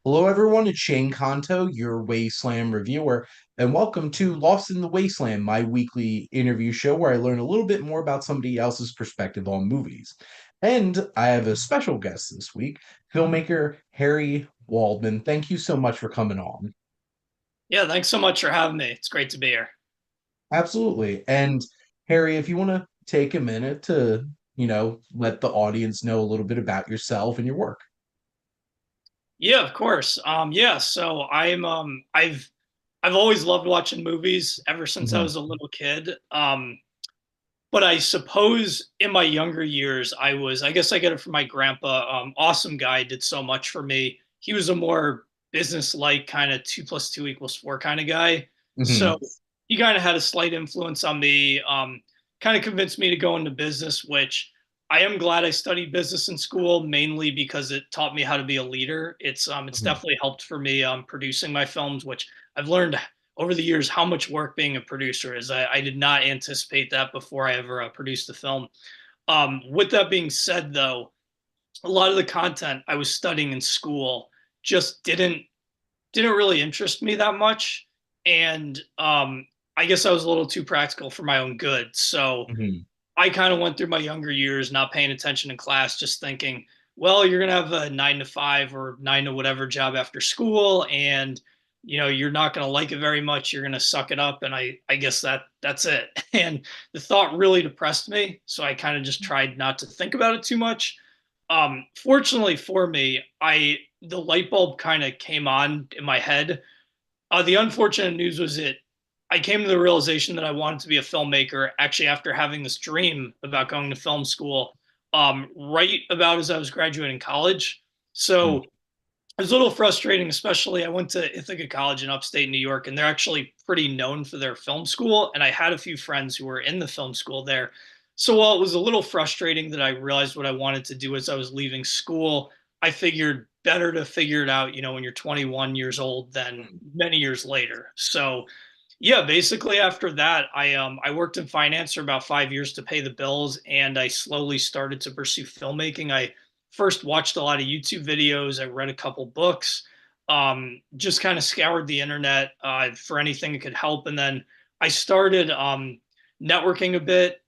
Hello, everyone. It's Shane Kanto, your Wasteland reviewer, and welcome to Lost in the Wasteland, my weekly interview show where I learn a little bit more about somebody else's perspective on movies. And I have a special guest this week, filmmaker Harry Waldman. Thank you so much for coming on. Yeah, thanks so much for having me. It's great to be here. Absolutely. And Harry, if you want to take a minute to, let the audience know a little bit about yourself and your work. Yeah, of course. I've always loved watching movies ever since I Mhm. was a little kid. But I suppose in my younger years, I guess I get it from my grandpa. Awesome guy, did so much for me. He was a more business-like kind of 2 + 2 = 4 kind of guy. So Mhm. he kind of had a slight influence on me. Kind of convinced me to go into business, which I am glad I studied business in school, mainly because it taught me how to be a leader. It's Mhm. definitely helped for me producing my films, which I've learned over the years how much work being a producer is. I did not anticipate that before I ever produced a film. With that being said, though, a lot of the content I was studying in school just didn't really interest me that much, and I guess I was a little too practical for my own good. So Mhm. I kind of went through my younger years not paying attention in class, just thinking, well, you're gonna have a 9 to 5 or 9 to whatever job after school, and you're not gonna like it very much. You're gonna suck it up, and I guess that's it. And the thought really depressed me, so I kind of just tried not to think about it too much. Fortunately for me, I the light bulb kind of came on in my head. The unfortunate news was I came to the realization that I wanted to be a filmmaker actually after having this dream about going to film school, right about as I was graduating college. Mhm. So it was a little frustrating, especially I went to Ithaca College in upstate New York, and they're actually pretty known for their film school. And I had a few friends who were in the film school there. So while it was a little frustrating that I realized what I wanted to do as I was leaving school, I figured better to figure it out, when you're 21 years old than many years later. So yeah, basically after that, I worked in finance for about 5 years to pay the bills, and I slowly started to pursue filmmaking. I first watched a lot of YouTube videos. I read a couple books, just kind of scoured the internet for anything that could help, and then I started networking a bit.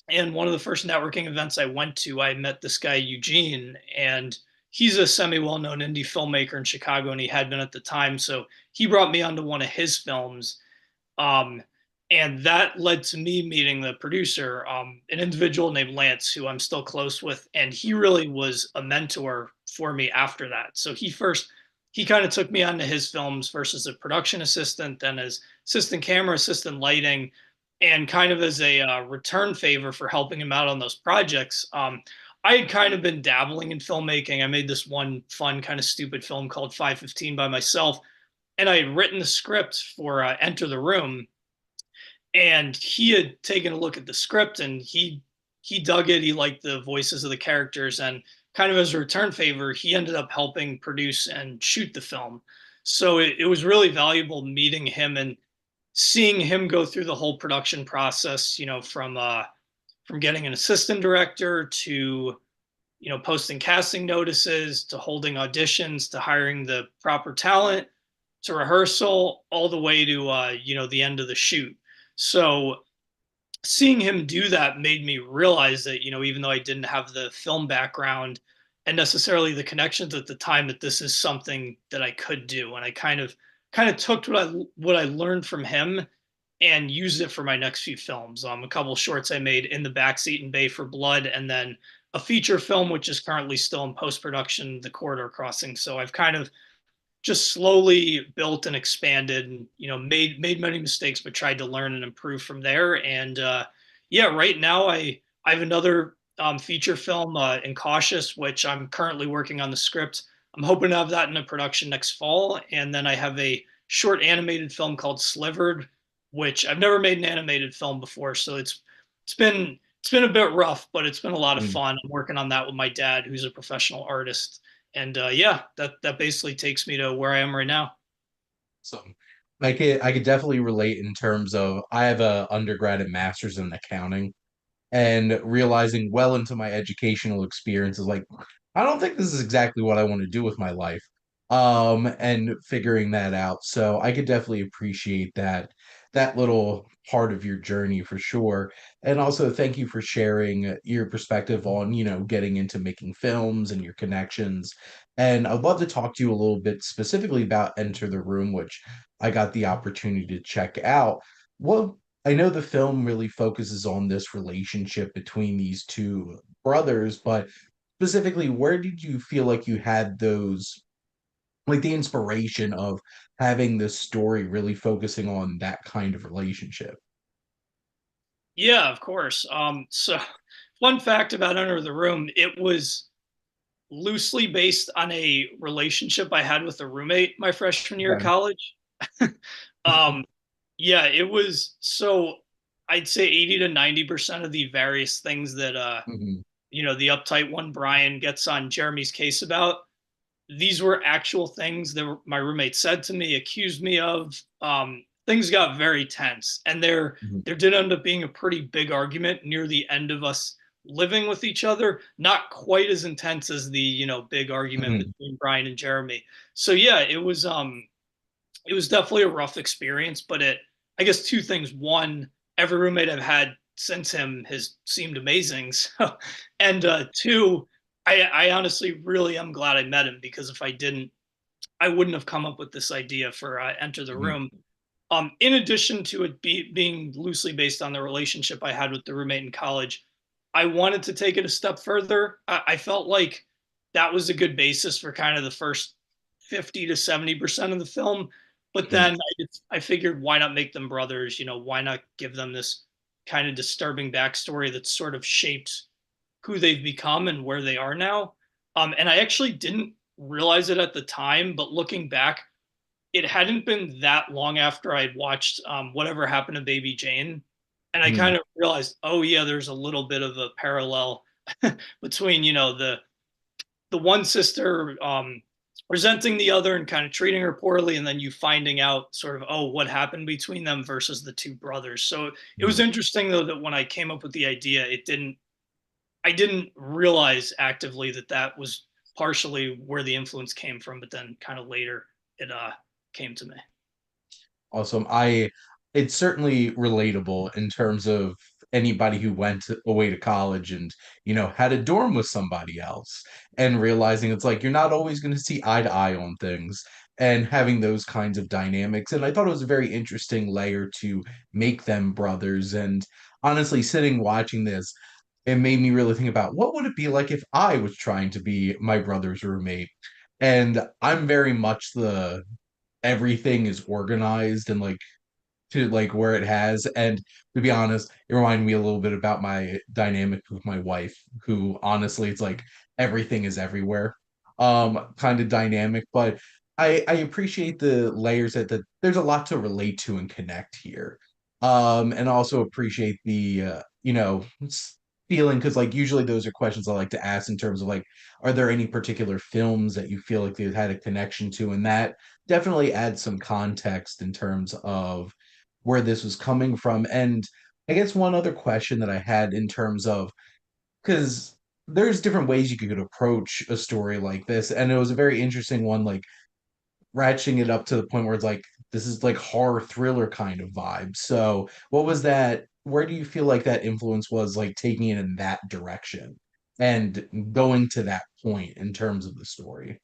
And one of the first networking events I went to, I met this guy Eugene, and he's a semi well-known indie filmmaker in Chicago, and he had been at the time. So he brought me onto one of his films, um, and that led to me meeting the producer, an individual named Lance, who I'm still close with. And he really was a mentor for me after that. So he kind of took me onto his films first as a production assistant, then as assistant camera, assistant lighting, and kind of as a return favor for helping him out on those projects. I had kind of been dabbling in filmmaking. I made this one fun, kind of stupid film called 515 by myself, and I had written the script for Enter the Room, and he had taken a look at the script, and he dug it. He liked the voices of the characters, and kind of as a return favor, he ended up helping produce and shoot the film. So it was really valuable meeting him and seeing him go through the whole production process. From getting an assistant director to posting casting notices to holding auditions to hiring the proper talent to rehearsal all the way to the end of the shoot. So seeing him do that made me realize that even though I didn't have the film background and necessarily the connections at the time, that this is something that I could do. And I kind of took what I learned from him and used it for my next few films. A couple shorts I made, In the Backseat and Bay for Blood, and then a feature film which is currently still in post production, The Corridor Crossing. So I've kind of just slowly built and expanded, and made many mistakes, but tried to learn and improve from there. And yeah, right now I have another feature film, Incautious, which I'm currently working on the script. I'm hoping to have that in a production next fall. And then I have a short animated film called Slivered, which I've never made an animated film before, so it's been a bit rough, but it's been a lot of Mhm. fun. I'm working on that with my dad, who's a professional artist. And yeah, that basically takes me to where I am right now. So I could definitely relate in terms of I have a undergrad and master's in accounting, and realizing well into my educational experience is like I don't think this is exactly what I want to do with my life. and figuring that out. So I could definitely appreciate that little part of your journey for sure. And also thank you for sharing your perspective on, getting into making films and your connections. And I'd love to talk to you a little bit specifically about Enter the Room, which I got the opportunity to check out. Well, I know the film really focuses on this relationship between these two brothers, but specifically, where did you feel like you had those, like the inspiration of having this story really focusing on that kind of relationship? Yeah, of course. So fun fact about Under the Room, it was loosely based on a relationship I had with a roommate my freshman year of Okay. college. um, yeah, it was so I'd say 80 to 90% of the various things that Mhm, the uptight one Brian gets on Jeremy's case about, these were actual things that my roommate said to me, accused me of. Things got very tense, and mhm, there did end up being a pretty big argument near the end of us living with each other. Not quite as intense as the big argument mhm, between Brian and Jeremy. So yeah, it was definitely a rough experience, but I guess two things. One, every roommate I've had since him has seemed amazing. So, and two, I honestly really am glad I met him, because if I didn't, I wouldn't have come up with this idea for Enter the mhm, Room. In addition to it being loosely based on the relationship I had with the roommate in college, I wanted to take it a step further. I felt like that was a good basis for kind of the first 50 to 70% of the film. But mhm, then I figured, why not make them brothers? Why not give them this kind of disturbing backstory that's sort of shaped who they've become and where they are now? And I actually didn't realize it at the time, but looking back, it hadn't been that long after I'd watched Whatever Happened to Baby Jane, and I mhm, kind of realized, oh yeah, there's a little bit of a parallel between the one sister resenting the other and kind of treating her poorly, and then you finding out sort of, oh, what happened between them versus the two brothers. So it was mhm. interesting though that when I came up with the idea, it didn't I didn't realize actively that that was partially where the influence came from, but then kind of later it came to me. Awesome. It's certainly relatable in terms of anybody who went away to college and, had a dorm with somebody else and realizing it's like you're not always going to see eye to eye on things and having those kinds of dynamics. And I thought it was a very interesting layer to make them brothers. And honestly, sitting watching this, it made me really think about what would it be like if I was trying to be my brother's roommate. And I'm very much the everything is organized and like to like where it has. And to be honest, it reminded me a little bit about my dynamic with my wife, who honestly it's like everything is everywhere. Kind of dynamic, but I appreciate the layers that there's a lot to relate to and connect here. And also appreciate the feeling because like usually those are questions I like to ask in terms of like, are there any particular films that you feel like they've had a connection to? And that definitely adds some context in terms of where this was coming from. And I guess one other question that I had in terms of because there's different ways you could approach a story like this, and it was a very interesting one, like ratcheting it up to the point where it's like this is like horror thriller kind of vibe. So, what was that? Where do you feel like that influence was like taking it in that direction and going to that point in terms of the story?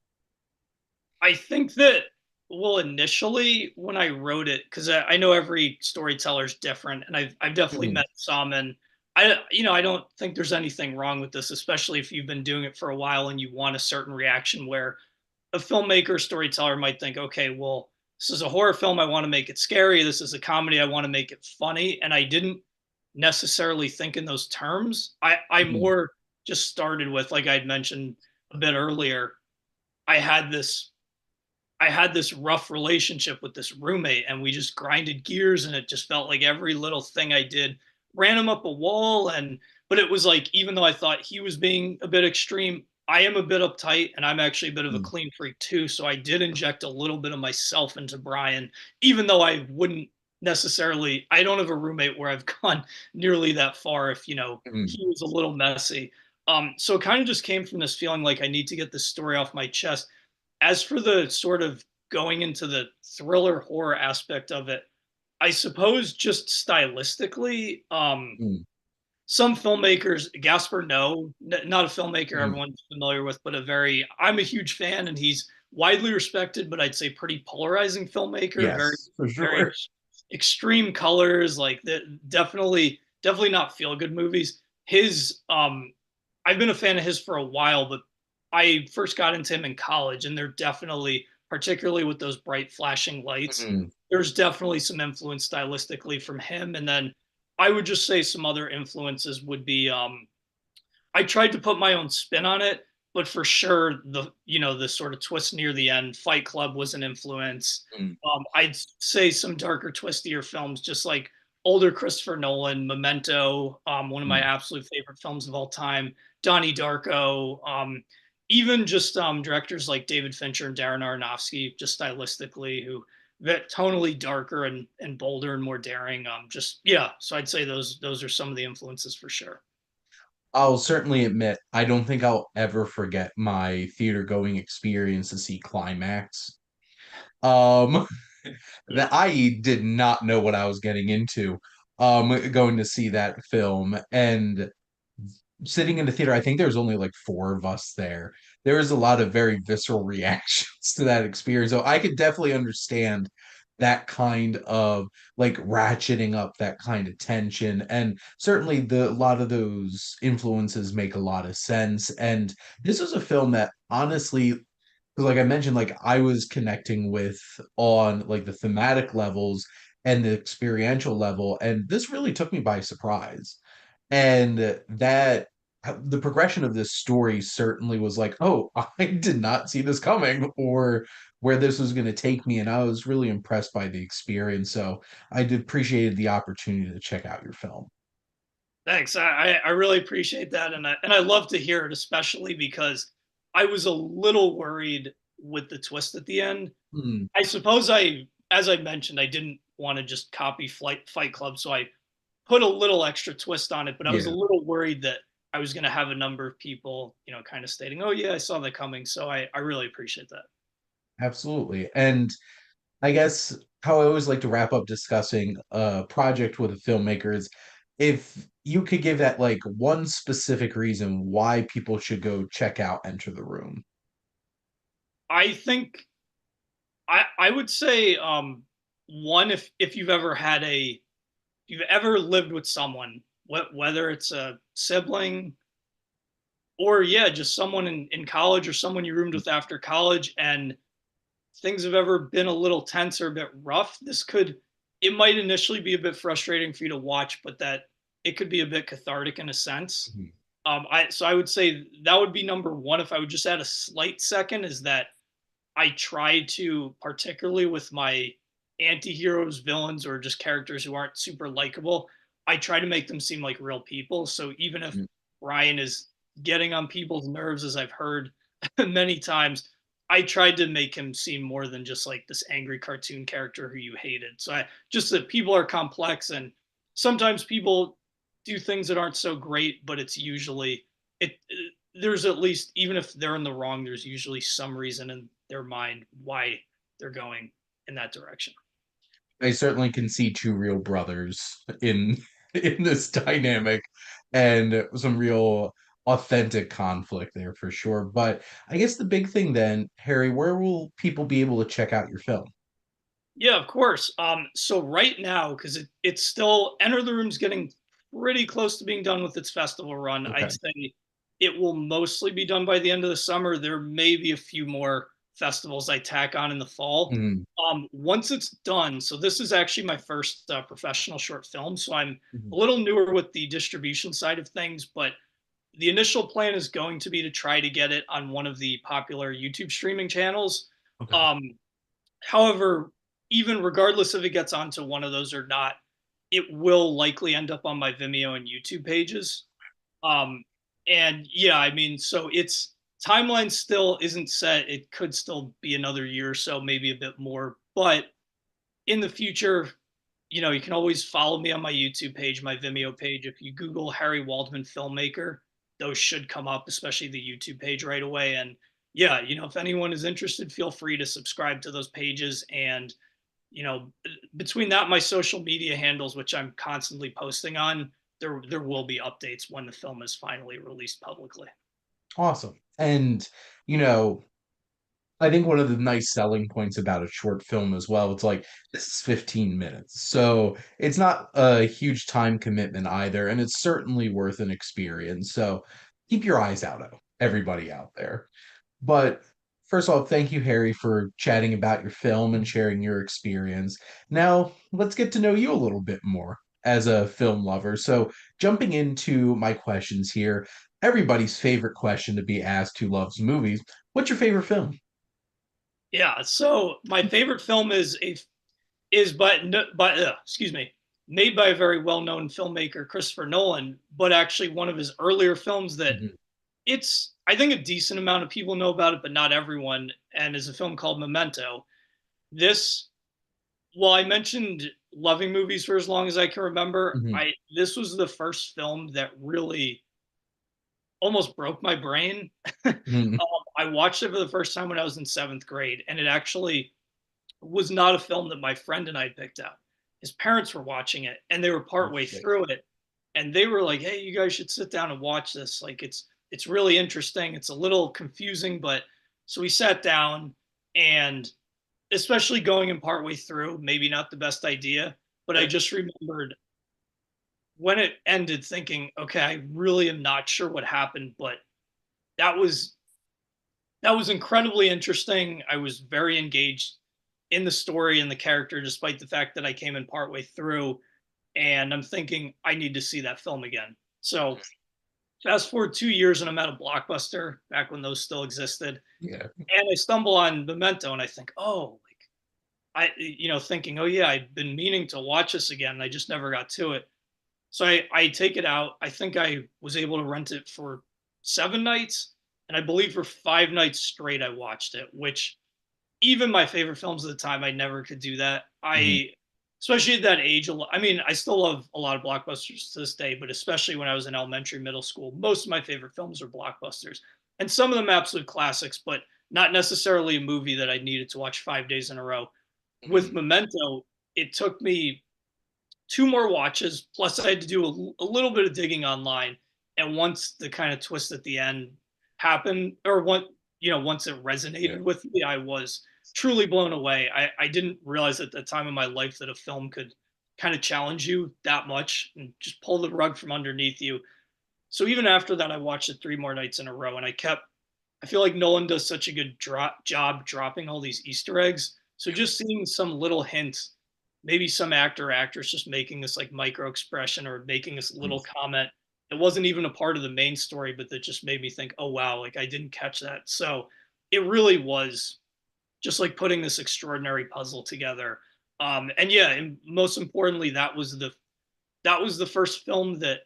I think that, well, initially when I wrote it, because I know every storyteller is different, and I've definitely Mhm, met some, and I don't think there's anything wrong with this, especially if you've been doing it for a while and you want a certain reaction. Where a filmmaker, storyteller might think, okay, well, this is a horror film, I want to make it scary. This is a comedy, I want to make it funny, and I didn't necessarily think in those terms. I mhm, more just started with, like I'd mentioned a bit earlier, I had this I had this rough relationship with this roommate, and we just grinded gears, and it just felt like every little thing I did ran him up a wall. And but it was like, even though I thought he was being a bit extreme, I am a bit uptight, and I'm actually a bit of a mhm, clean freak too. So I did inject a little bit of myself into Brian, even though I wouldn't necessarily, I don't have a roommate where I've gone nearly that far if mhm, he was a little messy. So it kind of just came from this feeling like I need to get this story off my chest. As for the sort of going into the thriller horror aspect of it, I suppose just stylistically, Mm, some filmmakers, Gaspar Noé, not a filmmaker mm. everyone's familiar with, but I'm a huge fan, and he's widely respected, but I'd say pretty polarizing filmmaker. Very, Yes, for very sure. extreme colors, like definitely not feel good movies. I've been a fan of his for a while, but I first got into him in college, and they're definitely, particularly with those bright flashing lights, Mhm, there's definitely some influence stylistically from him. And then I would just say some other influences would be I tried to put my own spin on it, but for sure the sort of twist near the end, Fight Club was an influence. mm, I'd say some darker, twistier films, just like older Christopher Nolan, Memento, one of my mm. absolute favorite films of all time, Donnie Darko, even just directors like David Fincher and Darren Aronofsky, just stylistically, who that tonally darker and bolder and more daring. Just yeah, so I'd say those are some of the influences for sure. I'll certainly admit, I don't think I'll ever forget my theater going experience to see Climax. Um, Yeah. that I did not know what I was getting into, going to see that film, and sitting in the theater, I think there was only like four of us there. There was a lot of very visceral reactions to that experience. So I could definitely understand that kind of like ratcheting up that kind of tension. And certainly the a lot of those influences make a lot of sense. And this was a film that honestly, because like I mentioned, like I was connecting with on like the thematic levels and the experiential level, and this really took me by surprise. And that the progression of this story certainly was like, oh, I did not see this coming or where this was going to take me. And I was really impressed by the experience. So I did appreciated the opportunity to check out your film. Thanks. I really appreciate that, and I love to hear it, especially because I was a little worried with the twist at the end. Hmm, I suppose as I mentioned, I didn't want to just copy Fight Club, so I put a little extra twist on it. But I was a yeah, little worried that I was going to have a number of people, kind of stating, "Oh yeah, I saw that coming." So I really appreciate that. absolutely. And I guess how I always like to wrap up discussing a project with a filmmaker is if you could give that like one specific reason why people should go check out Enter the Room. I think I would say one, if you've ever had a you've ever lived with someone, whether it's a sibling or yeah, just someone in college or someone you roomed with after college, and things have ever been a little tense or a bit rough, it might initially be a bit frustrating for you to watch, but that it could be a bit cathartic in a sense. Mhm, I would say that would be number one. If I would just add a slight second, is that I try to, particularly with my anti-heroes, villains, or just characters who aren't super likable, I try to make them seem like real people. So even if mhm, Ryan is getting on people's nerves, as I've heard many times, I tried to make him seem more than just like this angry cartoon character who you hated. So I just that people are complex, and sometimes people do things that aren't so great, but it's usually it there's at least, even if they're in the wrong, there's usually some reason in their mind why they're going in that direction. I certainly can see two real brothers in in this dynamic and some real authentic conflict there for sure. But I guess the big thing then, Harry, where will people be able to check out your film? Yeah, of course. So right now, because it's still Enter the Room's getting pretty close to being done with its festival run. Okay. I'd say it will mostly be done by the end of the summer. There may be a few more festivals I tack on in the fall. Mhm, Once it's done, so this is actually my first professional short film, so I'm a mhm. little newer with the distribution side of things, but the initial plan is going to be to try to get it on one of the popular YouTube streaming channels. Okay. Um, However, even regardless if it gets onto one of those or not, it will likely end up on my Vimeo and YouTube pages. Um, and yeah, I mean, so its timeline still isn't set. It could still be another year or so, maybe a bit more. But in the future, you can always follow me on my YouTube page, my Vimeo page. If you Google Harry Waldman filmmaker, those should come up, especially the YouTube page right away. And yeah, if anyone is interested, feel free to subscribe to those pages. And between that, my social media handles, which I'm constantly posting on, there will be updates when the film is finally released publicly. Awesome. And, you know, I think one of the nice selling points about a short film as well, it's like this is 15 minutes. So it's not a huge time commitment either, and it's certainly worth an experience. So keep your eyes out of everybody out there. But first of all, thank you, Harry, for chatting about your film and sharing your experience. Now, let's get to know you a little bit more as a film lover. So, jumping into my questions here, everybody's favorite question to be asked who loves movies. What's your favorite film? Yeah. So my favorite film is by excuse me, made by a very well known filmmaker, Christopher Nolan, but actually one of his earlier films that Mhm, it's I think a decent amount of people know about it, but not everyone. And is a film called Memento. This, well, I mentioned loving movies for as long as I can remember. mhm, I This was the first film that really almost broke my brain. mhm, I watched it for the first time when I was in seventh grade, and it actually was not a film that my friend and I picked out. His parents were watching it, and they were partway interesting. through it, and they were like, "Hey, you guys should sit down and watch this. Like, it's really interesting. It's a little confusing, but." So we sat down, and especially going in partway through, maybe not the best idea, but I just remembered when it ended, thinking, "Okay, I really am not sure what happened, but that was that was incredibly interesting. I was very engaged in the story and the character, despite the fact that I came in partway through. And I'm thinking I need to see that film again. So fast forward 2 years, and I'm at a Blockbuster back when those still existed, Yeah. and I stumble on Memento, and I think, oh, like thinking, oh yeah, I've been meaning to watch this again, and I just never got to it. So I take it out. I think I was able to rent it for 7 nights, and I believe for 5 nights straight I watched it, which even my favorite films at the time, I never could do that. Mhm, Especially at that age, I mean, I still love a lot of blockbusters to this day, but especially when I was in elementary, middle school, most of my favorite films are blockbusters, and some of them absolute classics, but not necessarily a movie that I needed to watch 5 days in a row. With mhm, Memento, it took me two more watches, plus I had to do a little bit of digging online. And once the kind of twist at the end happened, or once it yeah. resonated with me, I was truly blown away. I didn't realize at the time of my life that a film could kind of challenge you that much and just pull the rug from underneath you. So even after that, I watched it 3 more nights in a row, and I feel like Nolan does such a good job dropping all these Easter eggs. So just seeing some little hint, maybe some actor or actress just making this like micro expression or making this Mhm. little comment that wasn't even a part of the main story, but that just made me think, oh wow, like I didn't catch that. So it really was just like putting this extraordinary puzzle together. And yeah, and most importantly, that was the first film that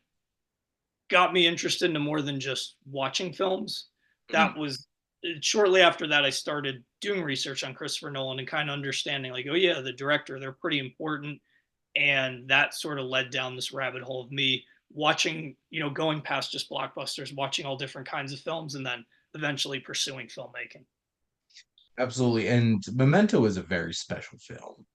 got me interested into more than just watching films. Mhm. That was Shortly after that I started doing research on Christopher Nolan and kind of understanding like, oh yeah, the director, they're pretty important. And that sort of led down this rabbit hole of me watching, going past just blockbusters, watching all different kinds of films, and then eventually pursuing filmmaking. Absolutely. And Memento is a very special film.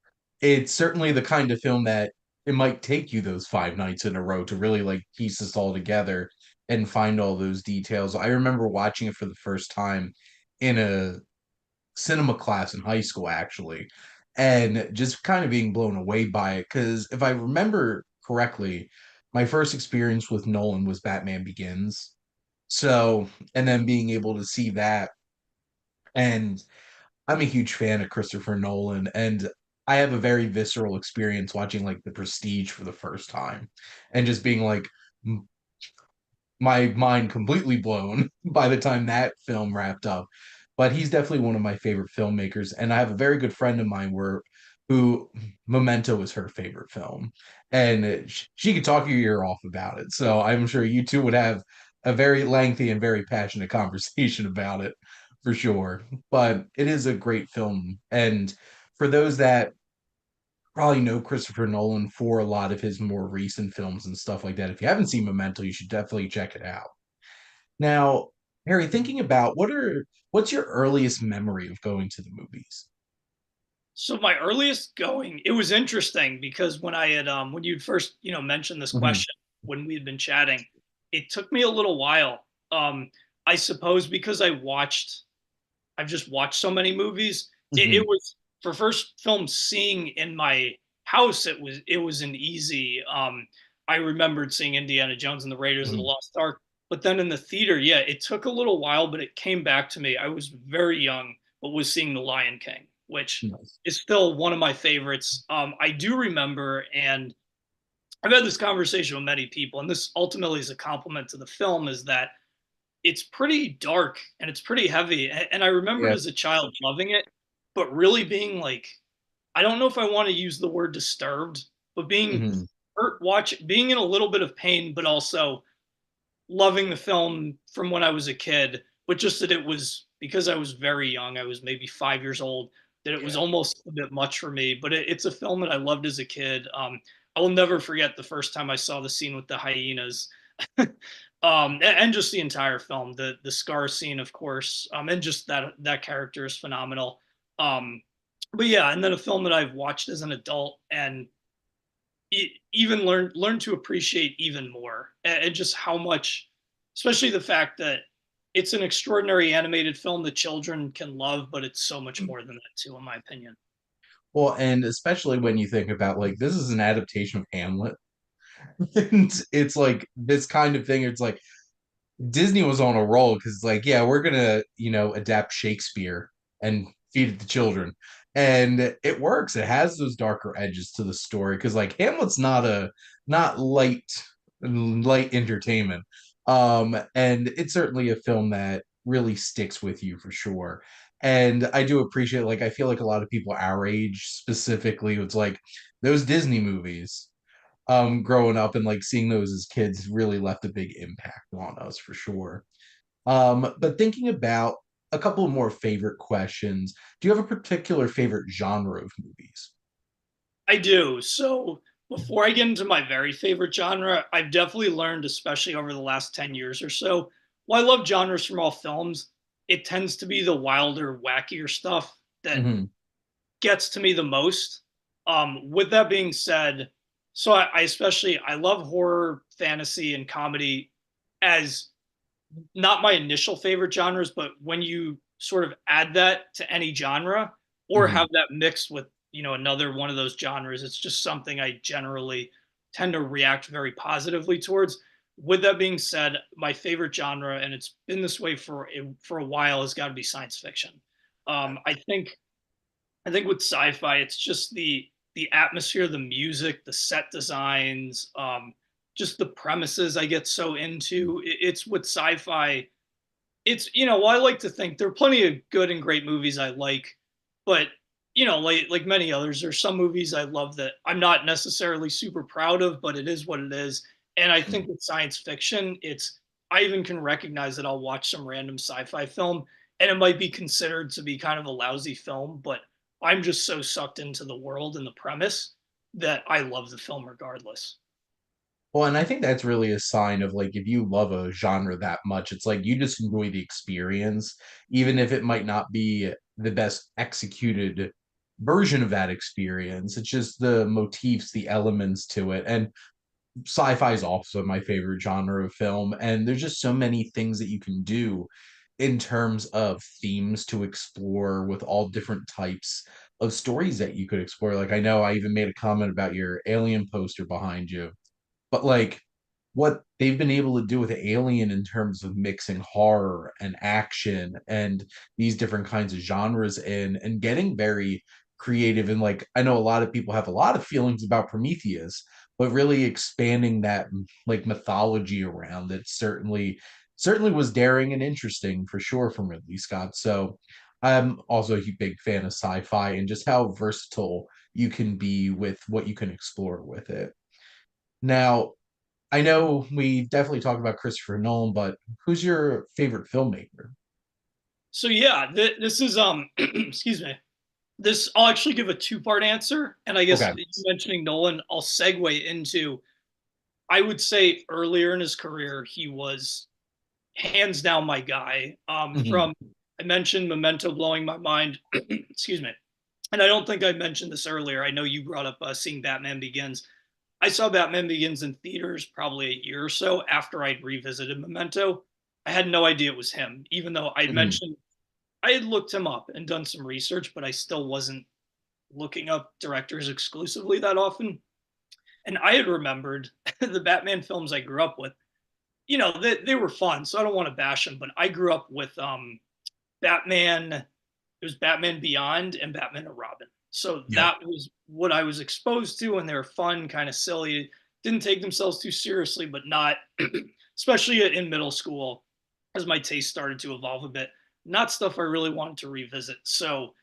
It's certainly the kind of film that it might take you those 5 nights in a row to really like piece this all together and find all those details. I remember watching it for the first time in a cinema class in high school, actually, and just kind of being blown away by it. Because if I remember correctly, my first experience with Nolan was Batman Begins. So, and then being able to see that, and I'm a huge fan of Christopher Nolan, and I have a very visceral experience watching like The Prestige for the first time, and just being like my mind completely blown by the time that film wrapped up. But he's definitely one of my favorite filmmakers, and I have a very good friend of mine who Memento is her favorite film, and she could talk your ear off about it. So I'm sure you two would have a very lengthy and very passionate conversation about it for sure. But it is a great film, and for those that probably know Christopher Nolan for a lot of his more recent films and stuff like that. If you haven't seen Memento, you should definitely check it out. Now, Harry, thinking about what's your earliest memory of going to the movies? So my earliest going, it was interesting because when you'd first, mentioned this Hmm. question when we had been chatting, it took me a little while. I suppose because I've just watched so many movies. It Hmm. was for first film seeing in my house. It was an easy. I remembered seeing Indiana Jones and the Raiders of the Hmm. Lost Ark, but then in the theater, yeah, it took a little while, but it came back to me. I was very young, but was seeing The Lion King, which Nice. is still one of my favorites. I do remember, and I've had this conversation with many people, and this ultimately is a compliment to the film, is that it's pretty dark and it's pretty heavy. And I remembered Yeah. as a child loving it, but really being like, I don't know if I want to use the word disturbed, but being Hmm. being in a little bit of pain, but also loving the film from when I was a kid, but just that it was because I was very young, I was maybe 5 years old, that it was Yeah. almost a bit much for me. But it's a film that I loved as a kid. I will never forget the first time I saw the scene with the hyenas. And just the entire film, the scar scene, of course, and just that character is phenomenal. Um, but yeah, and then a film that I've watched as an adult and even learn to appreciate even more, and just how much, especially the fact that it's an extraordinary animated film that children can love, but it's so much more than that too, in my opinion. Well, and especially when you think about like this is an adaptation of Hamlet, and it's like this kind of thing. It's like Disney was on a roll because, like, yeah, we're gonna, adapt Shakespeare and feed it to children, and it works. It has those darker edges to the story because, like, Hamlet's not light entertainment, and it's certainly a film that really sticks with you for sure. And I do appreciate, like, I feel like a lot of people our age specifically, it's like those Disney movies growing up and like seeing those as kids really left a big impact on us for sure. But thinking about a couple more favorite questions, do you have a particular favorite genre of movies? I do. So before I get into my very favorite genre, I've definitely learned, especially over the last 10 years or so, while I love genres from all films, it tends to be the wilder, wackier stuff that Hmm. gets to me the most. With that being said, so I especially I love horror, fantasy, and comedy as not my initial favorite genres, but when you sort of add that to any genre or Hmm. have that mixed with another one of those genres, it's just something I generally tend to react very positively towards. With that being said, my favorite genre, and it's been this way for a while, has got to be science fiction. I think with sci-fi, it's just the atmosphere, the music, the set designs, just the premises I get so into. It's with sci-fi. It's well, I like to think there are plenty of good and great movies I like, but like many others, there's some movies I love that I'm not necessarily super proud of, but it is what it is. And I think with science fiction, it's I even can recognize that I'll watch some random sci-fi film and it might be considered to be kind of a lousy film, but I'm just so sucked into the world and the premise that I love the film regardless. Well, and I think that's really a sign of like if you love a genre that much, it's like you just enjoy the experience, even if it might not be the best executed version of that experience. It's just the motifs, the elements to it. And sci-fi is also my favorite genre of film, and there's just so many things that you can do in terms of themes to explore with all different types of stories that you could explore. Like I know I even made a comment about your alien poster behind you, but like what they've been able to do with Alien in terms of mixing horror and action and these different kinds of genres in and getting very creative, and like I know a lot of people have a lot of feelings about Prometheus, but really expanding that like mythology around it certainly was daring and interesting for sure from Ridley Scott. So I'm also a big fan of sci-fi and just how versatile you can be with what you can explore with it. Now, I know we definitely talked about Christopher Nolan, but who's your favorite filmmaker? So yeah, this is excuse me. This I'll actually give a two-part answer, and I guess Okay. you mentioning Nolan, I'll segue into. I would say earlier in his career, hands down my guy. Mhm. From I mentioned Memento blowing my mind. Excuse me. And I don't think I mentioned this earlier. I know you brought up seeing Batman Begins. I saw Batman Begins in theaters probably a year or so after I'd revisited Memento. I had no idea it was him, even though I Mhm. mentioned I had looked him up and done some research, but I still wasn't looking up directors exclusively that often. And I had remembered the Batman films I grew up with. They were fun, so I don't want to bash them, but I grew up with Batman. It was Batman Beyond and Batman and Robin. So Yep. that was what I was exposed to, and they're fun, kind of silly. Didn't take themselves too seriously, but not, especially in middle school, as my taste started to evolve a bit. Not stuff I really wanted to revisit. So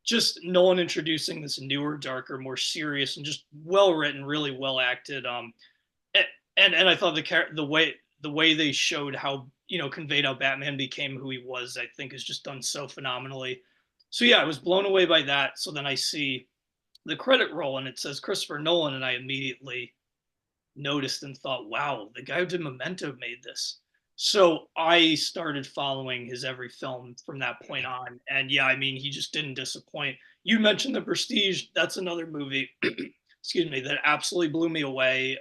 just Nolan introducing this newer, darker, more serious, and just well written, really well acted. And I thought the way they showed how conveyed how Batman became who he was, I think is just done so phenomenally. So yeah, I was blown away by that. So then I see the credit roll and it says Christopher Nolan, and I immediately noticed and thought, wow, the guy who did Memento made this. So I started following his every film from that point on. And yeah, I mean, he just didn't disappoint. You mentioned The Prestige. That's another movie, excuse me, that absolutely blew me away.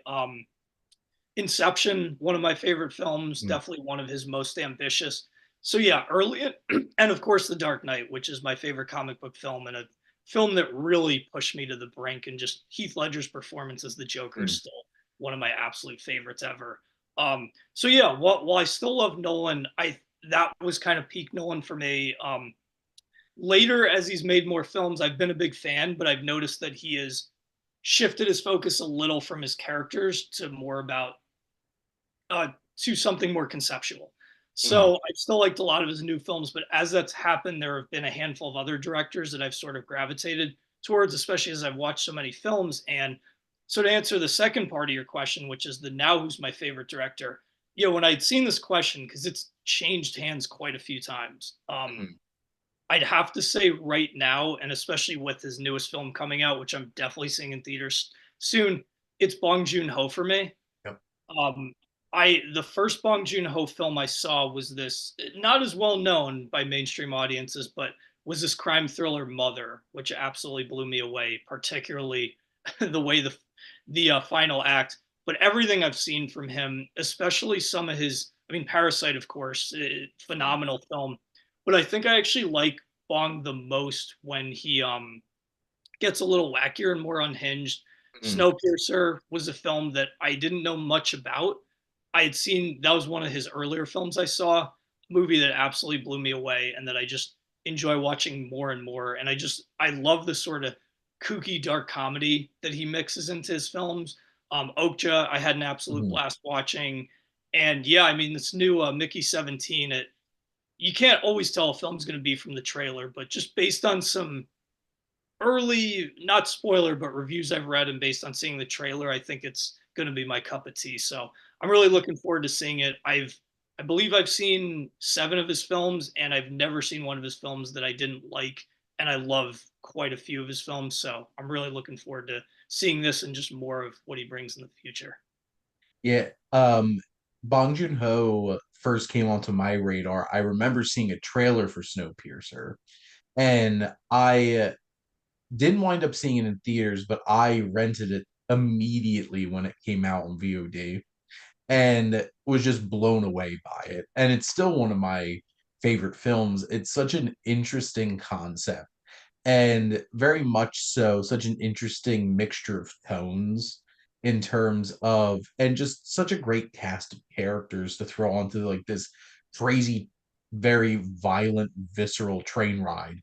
Inception, one of my favorite films, Mm. definitely one of his most ambitious. So yeah, early and of course The Dark Knight, which is my favorite comic book film and a film that really pushed me to the brink. And just Heath Ledger's performance as the Joker is Mm. still one of my absolute favorites ever. So yeah, while I still love Nolan, I that was kind of peak Nolan for me. Later, as he's made more films, I've been a big fan, but I've noticed that he has shifted his focus a little from his characters to more about to something more conceptual. Mhm. So I still liked a lot of his new films, but as that's happened, there have been a handful of other directors that I've sort of gravitated towards, especially as I've watched so many films. And so to answer the second part of your question, which is the now who's my favorite director, when I'd seen this question, because it's changed hands quite a few times, Mhm. I'd have to say right now, and especially with his newest film coming out, which I'm definitely seeing in theaters soon, it's Bong Joon-ho for me. Yep. um, the first Bong Joon Ho film I saw was this, not as well known by mainstream audiences, but was this crime thriller Mother, which absolutely blew me away, particularly the way the final act. But everything I've seen from him, especially some of his, I mean, Parasite, of course, phenomenal film. But I think I actually like Bong the most when he gets a little wackier and more unhinged. Mhm. Snowpiercer was a film that I didn't know much about. I had seen that was one of his earlier films I saw, a movie that absolutely blew me away and that I just enjoy watching more and more. And I love the sort of kooky dark comedy that he mixes into his films. Okja, I had an absolute Mhm. blast watching. And yeah, I mean this new Mickey 17, you can't always tell a film's going to be from the trailer, but just based on some early, not spoiler, but reviews I've read and based on seeing the trailer, I think it's going to be my cup of tea. So I'm really looking forward to seeing it. I believe I've seen 7 of his films, and I've never seen one of his films that I didn't like. And I love quite a few of his films. So I'm really looking forward to seeing this and just more of what he brings in the future. Yeah. Bong Joon-ho first came onto my radar. I remember seeing a trailer for Snowpiercer, and I didn't wind up seeing it in theaters, but I rented it immediately when it came out on VOD and was just blown away by it. And it's still one of my favorite films. It's such an interesting concept and very much so such an interesting mixture of tones in terms of and just such a great cast of characters to throw onto like this crazy very violent visceral train ride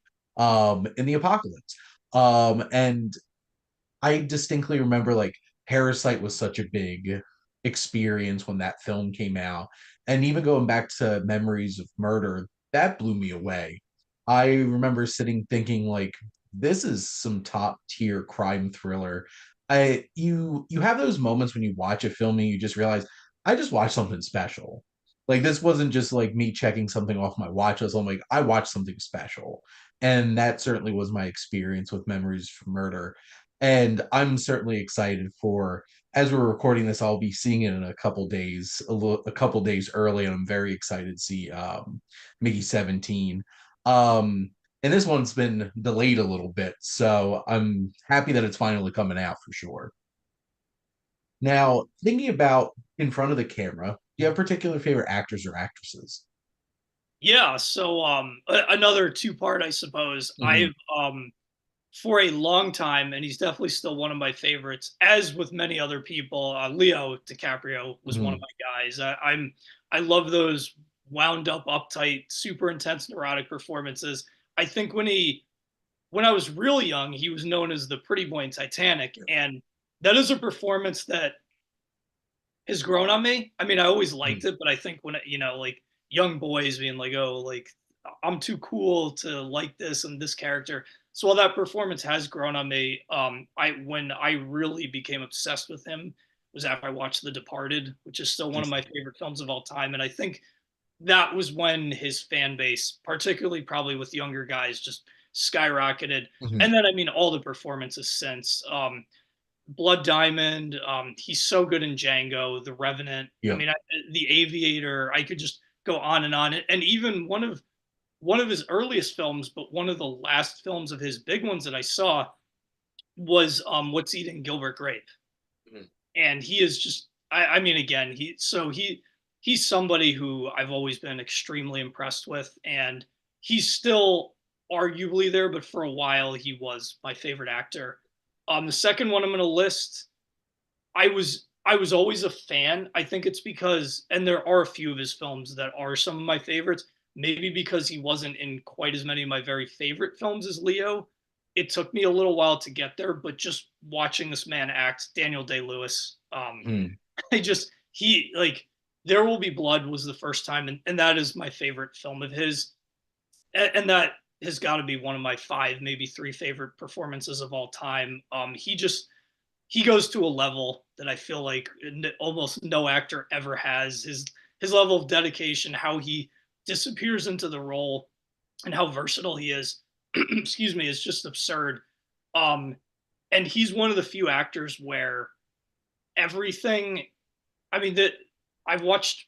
in the apocalypse. And I distinctly remember like Parasite was such a big experience when that film came out. And even going back to Memories of Murder, that blew me away. I remember sitting thinking like this is some top tier crime thriller. You have those moments when you watch a film and you just realize I just watched something special. Like this wasn't just like me checking something off my watch list. I'm like I watched something special. And that certainly was my experience with Memories of Murder, and I'm certainly excited for as we're recording this, I'll be seeing it in a couple days, a couple days early, and I'm very excited to see Mickey 17. Um, and this one's been delayed a little bit, so I'm happy that it's finally coming out for sure. Now, thinking about in front of the camera, do you have particular favorite actors or actresses? Yeah, so another two-part, I suppose. Hmm. For a long time, and he's definitely still one of my favorites. As with many other people, Leo DiCaprio was one of Hmm. my guys. I love those wound up, uptight, super intense, neurotic performances. I think when I was real young, he was known as the pretty boy in Titanic, and that is a performance that has grown on me. I mean, I always liked it, but I think when like young boys being like, "Oh, like I'm too cool to like this and this character." So while that performance has grown on me, I when I really became obsessed with him was after I watched The Departed, which is still one of my favorite films of all time, and I think that was when his fan base, particularly probably with younger guys, just skyrocketed. Hmm. And then I mean all the performances since. Blood Diamond. He's so good in Django, The Revenant. I Yep. mean, The Aviator. I could just go on and on. And even one of his earliest films, but one of the last films of his big ones that I saw was What's Eating Gilbert Grape. Mhm. And he is just, I mean, again, he's somebody who I've always been extremely impressed with, and he's still arguably there, but for a while he was my favorite actor. The second one I'm going to list I was always a fan. I think it's because, and there are a few of his films that are some of my favorites. Maybe because he wasn't in quite as many of my very favorite films as Leo. It took me a little while to get there, but just watching this man act, Daniel Day Lewis, Hmm. I just he like There Will Be Blood was the first time, and that is my favorite film of his, and that has got to be one of my five, maybe three favorite performances of all time. He goes to a level that I feel like almost no actor ever has. His level of dedication, how he disappears into the role, and how versatile he is. Excuse me, is just absurd. Um, and he's one of the few actors where everything. I mean that I've watched.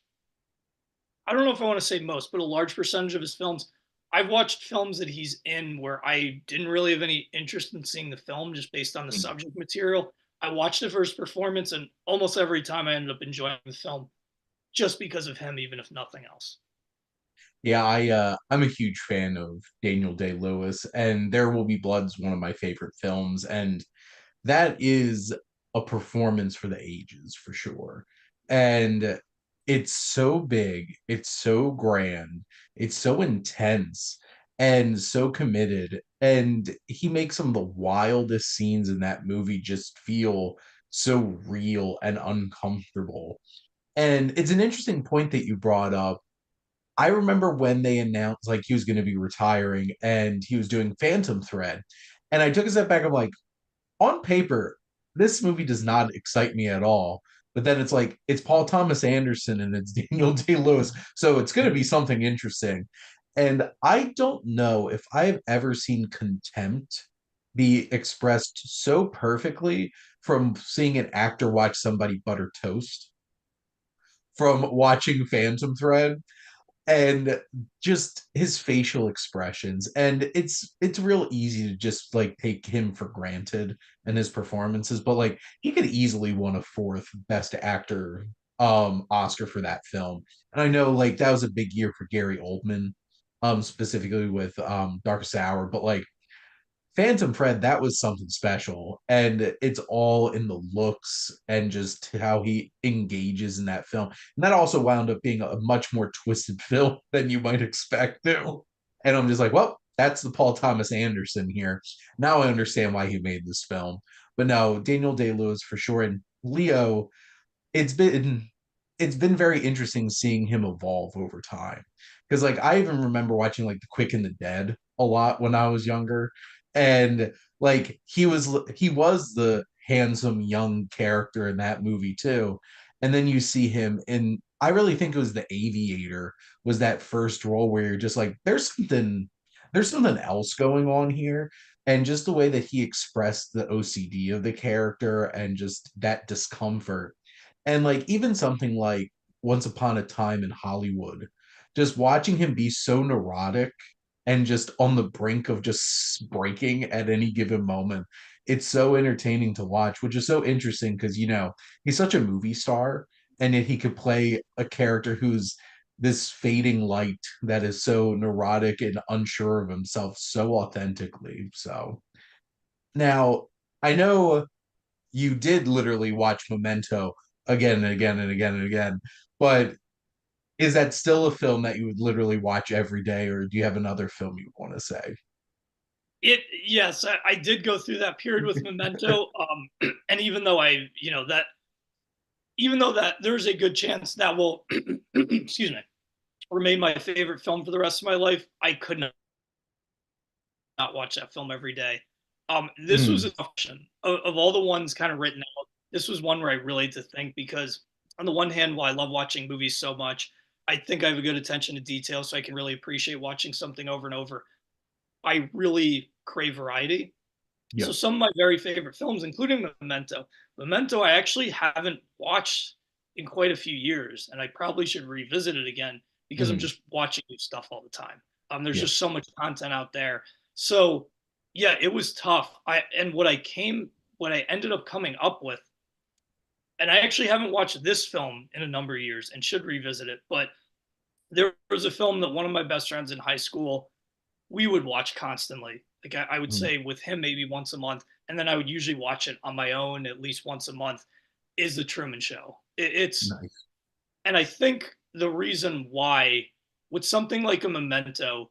I don't know if I want to say most, but a large percentage of his films. I've watched films that he's in where I didn't really have any interest in seeing the film just based on the subject material. I watched it for his performance, and almost every time I ended up enjoying the film just because of him, even if nothing else. Yeah, I'm a huge fan of Daniel Day-Lewis, and There Will Be Blood's one of my favorite films, and that is a performance for the ages for sure. And it's so big, it's so grand, it's so intense and so committed. And he makes some of the wildest scenes in that movie just feel so real and uncomfortable. And it's an interesting point that you brought up. I remember when they announced like he was going to be retiring and he was doing Phantom Thread. And I took a step back. I'm like, on paper, this movie does not excite me at all. But then it's like it's Paul Thomas Anderson and it's Daniel Day Lewis, so it's going to be something interesting. And I don't know if I've ever seen contempt be expressed so perfectly from seeing an actor watch somebody butter toast, from watching Phantom Thread, and just his facial expressions, and it's real easy to just like take him for granted and his performances, but like he could easily won a fourth best actor Oscar for that film. And I know like that was a big year for Gary Oldman, specifically with Darkest Hour, but like Phantom Fred, that was something special. And it's all in the looks and just how he engages in that film. And that also wound up being a much more twisted film than you might expect to. And I'm just like, well, that's the Paul Thomas Anderson here. Now I understand why he made this film. But no, Daniel Day-Lewis for sure. And Leo, it's been it's been very interesting seeing him evolve over time. Because like I even remember watching like The Quick and the Dead a lot when I was younger. And like he was the handsome young character in that movie too. And then you see him in, I really think it was The Aviator was that first role where you're just like, there's something else going on here. and just the way that he expressed the OCD of the character and just that discomfort. And like even something like Once Upon a Time in Hollywood, just watching him be so neurotic and just on the brink of just breaking at any given moment. It's so entertaining to watch, which is so interesting because, he's such a movie star, and yet he could play a character who's this fading light that is so neurotic and unsure of himself so authentically. So now I know you did literally watch Memento again and again and again and again, but is that still a film that you would literally watch every day, or do you have another film you want to say? It Yes, I did go through that period with Memento, and even though that there's a good chance that will, excuse me, remain my favorite film for the rest of my life, I could not watch that film every day. This was Mm, an option of all the ones kind of written out. This was one where I really had to think because, on the one hand, while I love watching movies so much, I think I have a good attention to detail, so I can really appreciate watching something over and over. I really crave variety. yeah. So some of my very favorite films, including Memento, I actually haven't watched in quite a few years, and I probably should revisit it again because I'm Mm, just watching new stuff all the time. There's yeah. just so much content out there. So yeah, it was tough. What I ended up coming up with, and I actually haven't watched this film in a number of years and should revisit it. But there was a film that one of my best friends in high school we would watch constantly. Like I would Mm, say with him maybe once a month, and then I would usually watch it on my own at least once a month. Is the Truman Show? It's nice. And I think the reason why with something like a Memento,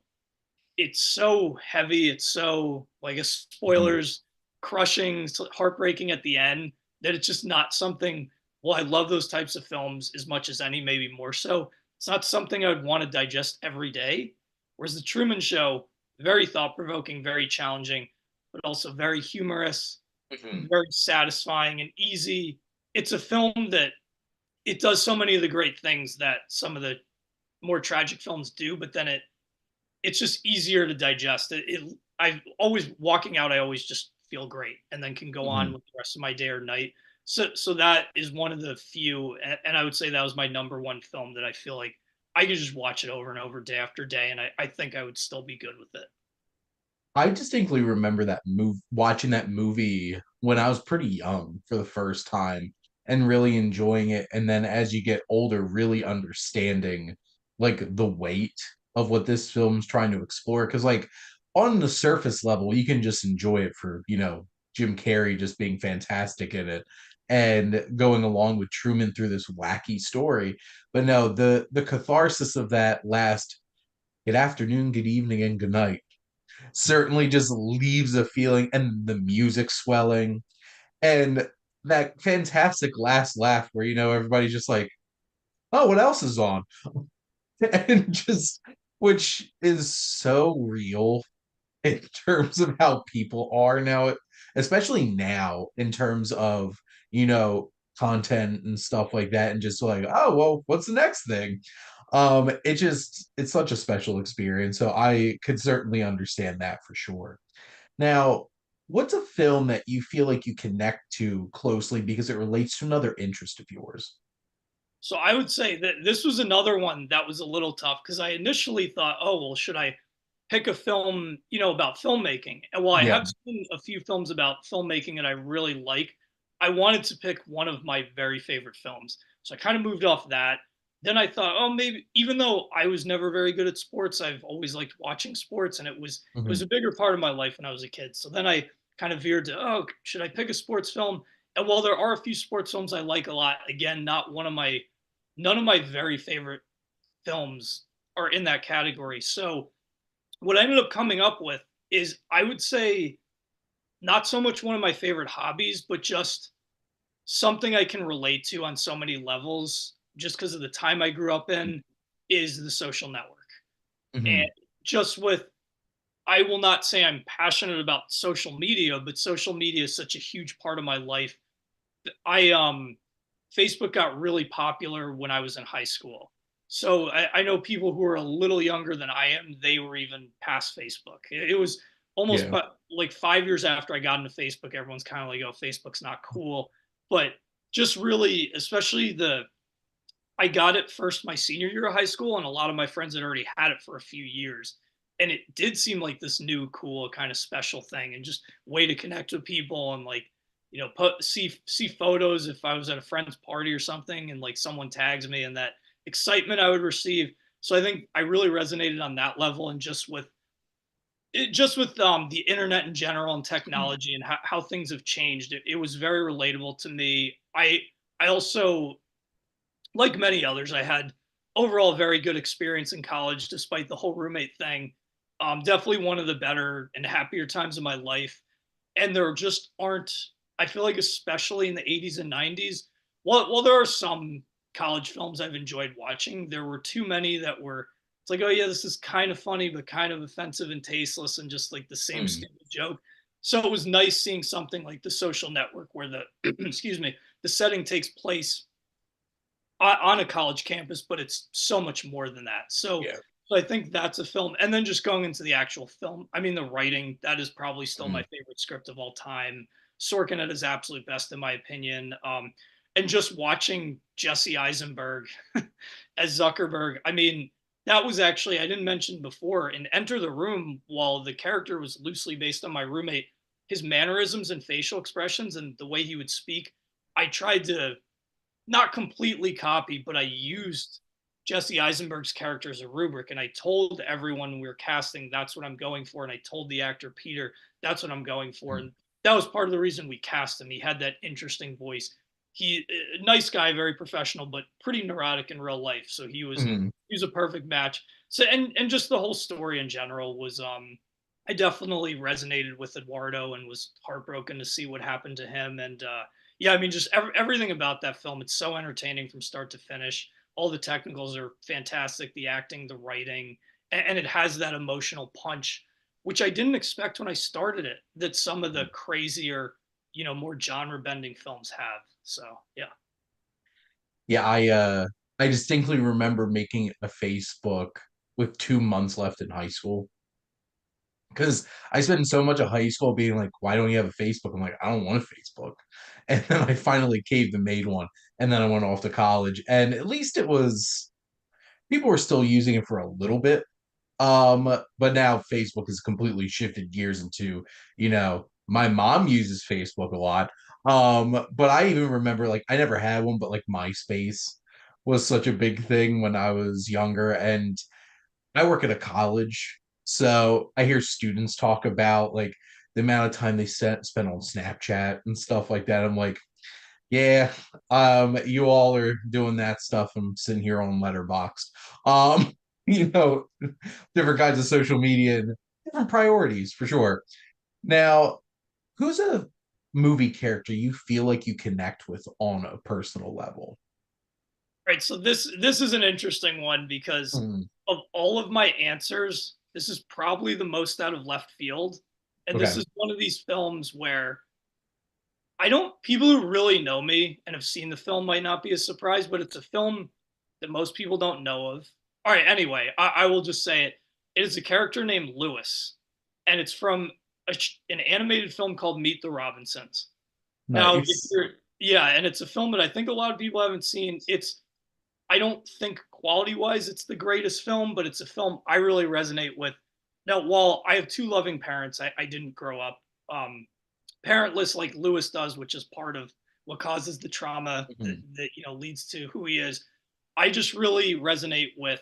it's so heavy, it's so like a Mhm, spoilers, crushing, heartbreaking at the end that it's just not something. Well, I love those types of films as much as any, maybe more so. It's not something I would want to digest every day. Whereas the Truman Show, very thought provoking, very challenging, but also very humorous, mhm, very satisfying and easy. It's a film that it does so many of the great things that some of the more tragic films do, but then it's just easier to digest. I always walking out, I always just feel great, and then can go on mhm. with the rest of my day or night. So that is one of the few, and I would say that was my number one film that I feel like I could just watch it over and over, day after day, and I think I would still be good with it. I distinctly remember watching that movie when I was pretty young for the first time and really enjoying it. And then as you get older, really understanding like the weight of what this film's trying to explore. Cause like on the surface level, you can just enjoy it for, Jim Carrey just being fantastic in it and going along with Truman through this wacky story. But no, the catharsis of that last good afternoon, good evening, and good night certainly just leaves a feeling, and the music swelling and that fantastic last laugh where everybody's just like, oh, what else is on? And just which is so real in terms of how people are now, especially now in terms of you know content and stuff like that, and just like, oh well, what's the next thing? It's such a special experience, so I could certainly understand that for sure. Now, what's a film that you feel like you connect to closely because it relates to another interest of yours? So I would say that this was another one that was a little tough because I initially thought, oh well, should I pick a film, about filmmaking? And while I Yeah. have seen a few films about filmmaking that I really like, I wanted to pick one of my very favorite films. So I kind of moved off that. Then I thought, oh, maybe even though I was never very good at sports, I've always liked watching sports, and it was Mhm, a bigger part of my life when I was a kid. So then I kind of veered to, oh, should I pick a sports film? And while there are a few sports films I like a lot, again, none of my very favorite films are in that category. So what I ended up coming up with is I would say not so much one of my favorite hobbies, but just something I can relate to on so many levels, just because of the time I grew up in, is The Social Network. And mhm, just with, I will not say I'm passionate about social media, but social media is such a huge part of my life. I Facebook got really popular when I was in high school. So I know people who are a little younger than I am, they were even past Facebook. It was almost Yeah. but like 5 years after I got into Facebook, everyone's kind of like, oh, Facebook's not cool. But just really, especially I got it first my senior year of high school, and a lot of my friends had already had it for a few years. And it did seem like this new, cool, kind of special thing, and just way to connect with people, and like, put see photos if I was at a friend's party or something, and like someone tags me, and that excitement I would receive. So I think I really resonated on that level, and just with the internet in general and technology and how things have changed. It was very relatable to me. I also, like many others, I had overall very good experience in college, despite the whole roommate thing. Definitely one of the better and happier times of my life. And there just aren't, I feel like, especially in the 80s and 90s, while there are some college films I've enjoyed watching, there were too many that were, it's like, oh yeah, this is kind of funny, but kind of offensive and tasteless and just like the same Mm. stupid joke. So it was nice seeing something like The Social Network where the, excuse me, the setting takes place on a college campus, but it's so much more than that. Yeah. So I think that's a film. And then just going into the actual film, I mean, the writing, that is probably still Mm. my favorite script of all time. Sorkin at his absolute best, in my opinion. And just watching Jesse Eisenberg as Zuckerberg, I mean, that was actually, I didn't mention before, in Enter the Room, while the character was loosely based on my roommate, his mannerisms and facial expressions and the way he would speak, I tried to not completely copy, but I used Jesse Eisenberg's character as a rubric. And I told everyone we were casting, that's what I'm going for. And I told the actor, Peter, that's what I'm going for. Mm. And that was part of the reason we cast him. He had that interesting voice. He, a nice guy, very professional, but pretty neurotic in real life. So Mm. he was a perfect match. So, and just the whole story in general was, I definitely resonated with Eduardo and was heartbroken to see what happened to him. And, yeah, I mean, just everything about that film. It's so entertaining from start to finish. All the technicals are fantastic, the acting, the writing, and it has that emotional punch, which I didn't expect when I started it, that some of the crazier, more genre bending films have. So, yeah. Yeah, I distinctly remember making a Facebook with 2 months left in high school because I spent so much of high school being like, why don't you have a Facebook? I'm like, I don't want a Facebook. And then I finally caved and made one. And then I went off to college. And at least it was people were still using it for a little bit. But now Facebook has completely shifted gears into, my mom uses Facebook a lot. But I even remember like I never had one, but like MySpace was such a big thing when I was younger. And I work at a college, so I hear students talk about like the amount of time they spend on Snapchat and stuff like that. I'm like, yeah, you all are doing that stuff. I'm sitting here on Letterboxd. Um, you know, different kinds of social media and different priorities for sure. Now, who's a movie character you feel like you connect with on a personal level? Right. So this is an interesting one because Mm, of all of my answers, this is probably the most out of left field. And this okay. is one of these films where I don't, people who really know me and have seen the film might not be as surprised, but it's a film that most people don't know of. All right, anyway, I will just say it. It is a character named Lewis, and it's from an animated film called Meet the Robinsons. Now, if Nice. you're, yeah, and it's a film that I think a lot of people haven't seen. I don't think quality wise it's the greatest film, but it's a film I really resonate with. Now, while I have two loving parents, I didn't grow up um, parentless like Lewis does, which is part of what causes the trauma Mhm, that leads to who he is. I just really resonate with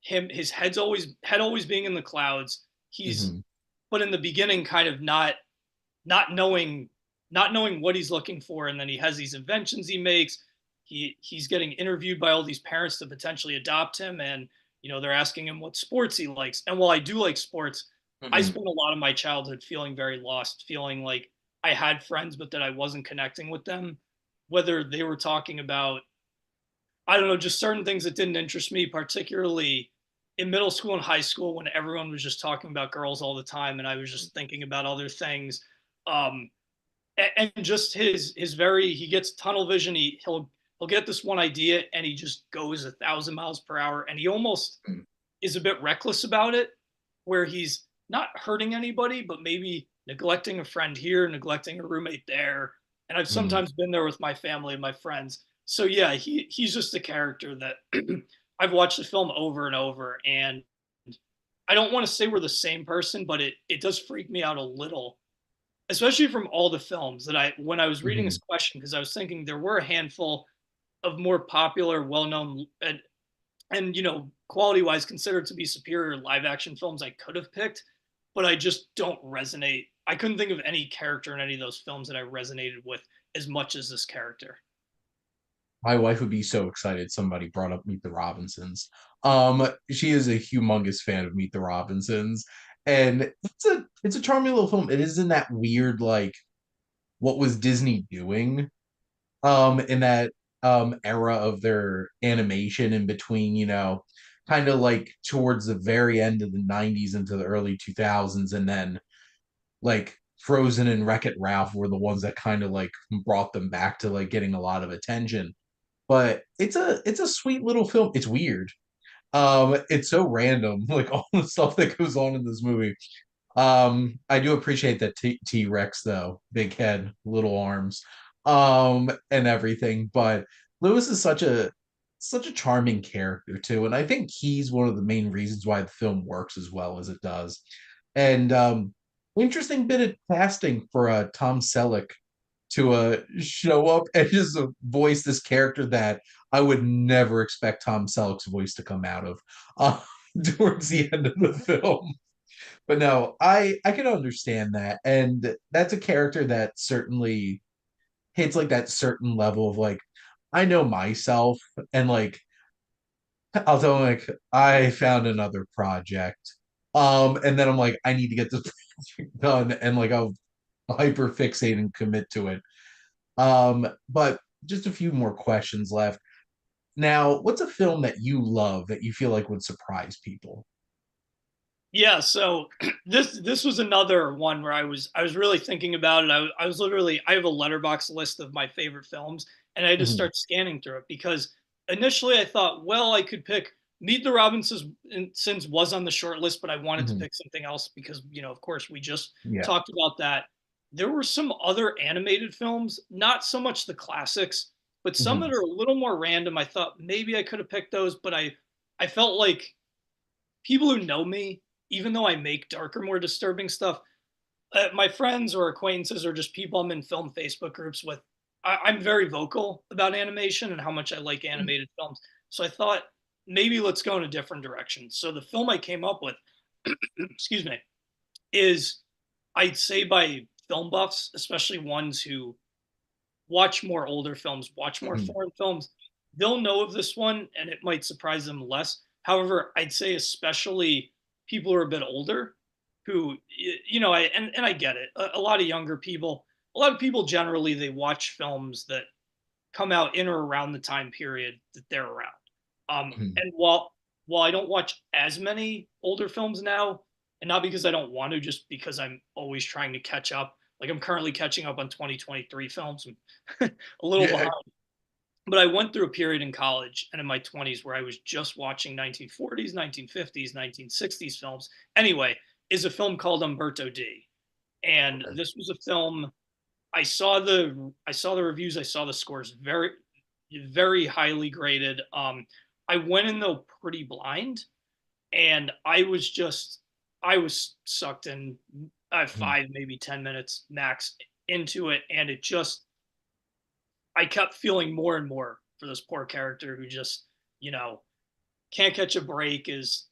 him. His head always being in the clouds. He's mhm, but in the beginning, kind of not knowing not knowing what he's looking for, and then he has these inventions he makes. He's getting interviewed by all these parents to potentially adopt him, and they're asking him what sports he likes. And while I do like sports, I mhm, spent a lot of my childhood feeling very lost, feeling like I had friends but that I wasn't connecting with them, whether they were talking about, I don't know, just certain things that didn't interest me, particularly in middle school and high school when everyone was just talking about girls all the time and I was just thinking about other things. um and just his very, he gets tunnel vision. He'll get this one idea and he just goes 1,000 miles per hour, and he almost mhm, is a bit reckless about it, where not hurting anybody, but maybe neglecting a friend here, neglecting a roommate there. And I've Mm. sometimes been there with my family and my friends. So yeah, he's just a character that I've watched the film over and over, and I don't want to say we're the same person, but it does freak me out a little, especially from all the films that I when I was reading this Mhm. question, because I was thinking there were a handful of more popular, well-known, and quality-wise considered to be superior live action films I could have picked, but I just don't resonate. I couldn't think of any character in any of those films that I resonated with as much as this character. My wife would be so excited somebody brought up Meet the Robinsons. She is a humongous fan of Meet the Robinsons, and it's a charming little film. It is in that weird, like, what was Disney doing in that era of their animation in between, kind of like towards the very end of the 90s into the early 2000s, and then like Frozen and Wreck-It Ralph were the ones that kind of like brought them back to like getting a lot of attention. But it's a sweet little film. It's weird. It's so random, like all the stuff that goes on in this movie. I do appreciate that T-Rex though, big head, little arms, and everything. But Lewis is such a charming character too, and I think he's one of the main reasons why the film works as well as it does. And interesting bit of casting for Tom Selleck to show up and just voice this character that I would never expect Tom Selleck's voice to come out of uh, towards the end of the film. But no, I can understand that, and that's a character that certainly hits like that certain level of like I know myself, and like I'll tell him like I found another project, and then I'm like I need to get this project done, and like I'll hyper fixate and commit to it. But just a few more questions left. Now, what's a film that you love that you feel like would surprise people? Yeah, so this was another one where I was really thinking about it. I was literally I have a letterbox list of my favorite films, and I had to Mhm, start scanning through it because initially I thought, well, I could pick Meet the Robinsons since was on the short list, but I wanted to mhm. pick something else because of course, we just Yeah. talked about that. There were some other animated films, not so much the classics, but some that Mhm, are a little more random. I thought maybe I could have picked those, but I felt like people who know me, even though I make darker, more disturbing stuff, my friends or acquaintances or just people I'm in film Facebook groups with, I'm very vocal about animation and how much I like animated films. So I thought maybe let's go in a different direction. So the film I came up with, excuse me, is I'd say by film buffs, especially ones who watch more older films, watch more mhm. foreign films, they'll know of this one and it might surprise them less. However, I'd say especially people who are a bit older who and I get it. A lot of younger people, a lot of people generally they watch films that come out in or around the time period that they're around. Mhm. And while I don't watch as many older films now, and not because I don't want to, just because I'm always trying to catch up. Like I'm currently catching up on 2023 films. I'm a little Yeah. behind. But I went through a period in college and in my 20s where I was just watching 1940s, 1950s, 1960s films. Anyway, is a film called Umberto D. And Okay. this was a film I saw the reviews, I saw the scores, very highly graded. I went in though pretty blind, and I was sucked in Mhm. 5 maybe 10 minutes max into it, and I kept feeling more and more for this poor character who just you know can't catch a break, is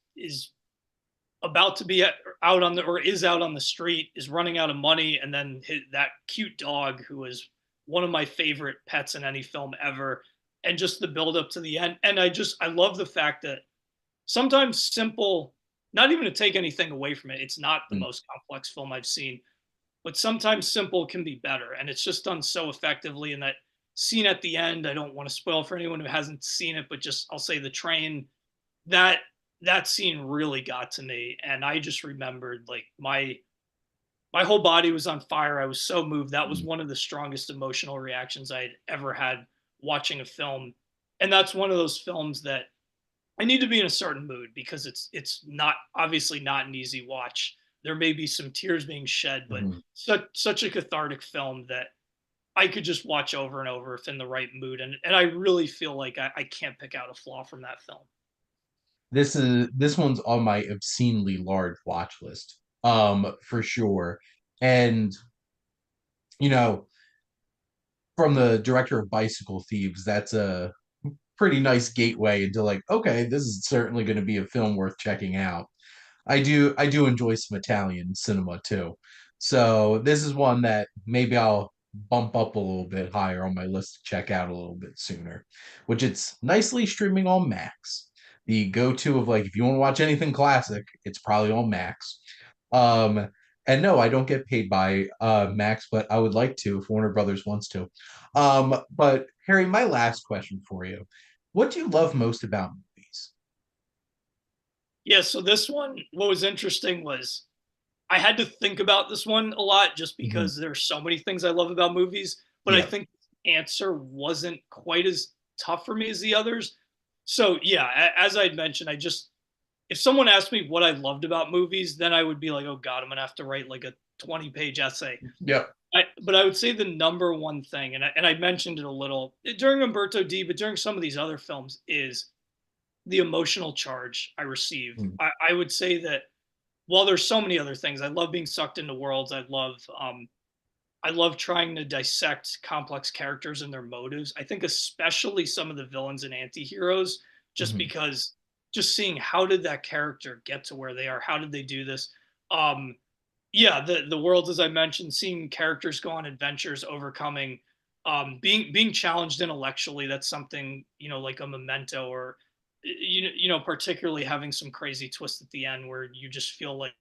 about to be out on the or is out on the street, is running out of money, and then that cute dog who is one of my favorite pets in any film ever, and just the build up to the end. And I love the fact that sometimes simple, not even to take anything away from it, it's not the Mhm. most complex film I've seen, but sometimes simple can be better, and it's just done so effectively. And that scene at the end, I don't want to spoil for anyone who hasn't seen it, but just I'll say the train, that that scene really got to me, and I just remembered like my whole body was on fire. I was so moved. That was Mhm. one of the strongest emotional reactions I had ever had watching a film. And that's one of those films that I need to be in a certain mood because it's not obviously not an easy watch. there may be some tears being shed, but Mhm. such a cathartic film that I could just watch over and over if in the right mood. And I really feel like I can't pick out a flaw from that film. This one's on my obscenely large watch list, for sure. And you know, from the director of Bicycle Thieves, that's a pretty nice gateway into like, okay, this is certainly going to be a film worth checking out. I do enjoy some Italian cinema too. So this is one that maybe I'll bump up a little bit higher on my list to check out a little bit sooner, which it's nicely streaming on Max. The go-to of like if you want to watch anything classic, it's probably on Max. Um and no, I don't get paid by Max, but I would like to if Warner Brothers wants to. But Harry, my last question for you. What do you love most about movies? Yeah, so this one, what was interesting was I had to think about this one a lot just Mhm. because there's so many things I love about movies, but I Yeah. think the answer wasn't quite as tough for me as the others. So yeah, as I'd mentioned, I just if someone asked me what I loved about movies, then I would be like, oh God, I'm gonna have to write like a 20-page essay. Yep. But I would say the number one thing, and I mentioned it a little during Umberto D, but during some of these other films, is the emotional charge I receive. Mm. I would say that while there's so many other things, I love being sucked into worlds. I love trying to dissect complex characters and their motives. I think especially some of the villains and anti-heroes, just Mhm. because just seeing how did that character get to where they are? How did they do this? Um, yeah, the worlds as I mentioned, seeing characters go on adventures, overcoming, being challenged intellectually. That's something like a Memento, or particularly having some crazy twist at the end where you just feel like